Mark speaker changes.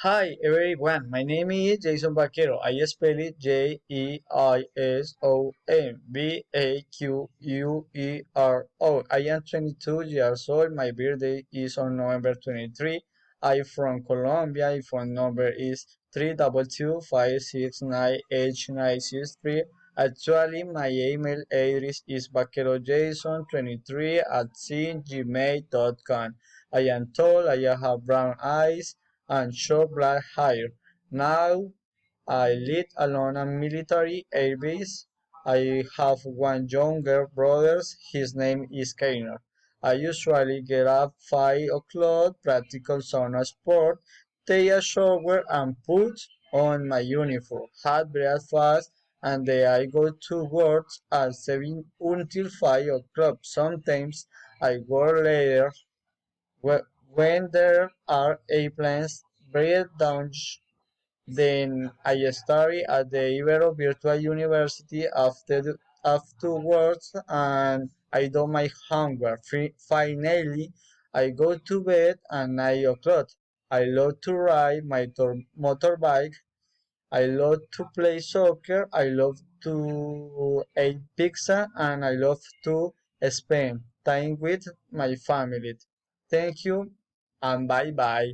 Speaker 1: Hi everyone, my name is Jason Vaquero. I spell it Jaisonvaquero. I am 22 years old. My birthday is on November 23. I'm from Colombia. My phone number is 322-569-H963. Actually, my email address is vaquerojason23 at gmail.com. I am tall, I have brown eyes, and short black hair. Now I live alone a military air base. I have one younger brother. His name is Keiner. I usually get up 5 o'clock, practical sauna sport, take a shower and put on my uniform, have breakfast, and then I go to work at 7 until 5 o'clock. Sometimes I work later when there are airplanes breakdowns. Then I study at the Ibero Virtual University afterwards, and I do my homework. Finally, I go to bed at 9 o'clock. I love to ride my motorbike. I love to play soccer. I love to eat pizza, and I love to spend time with my family. Thank you and bye bye.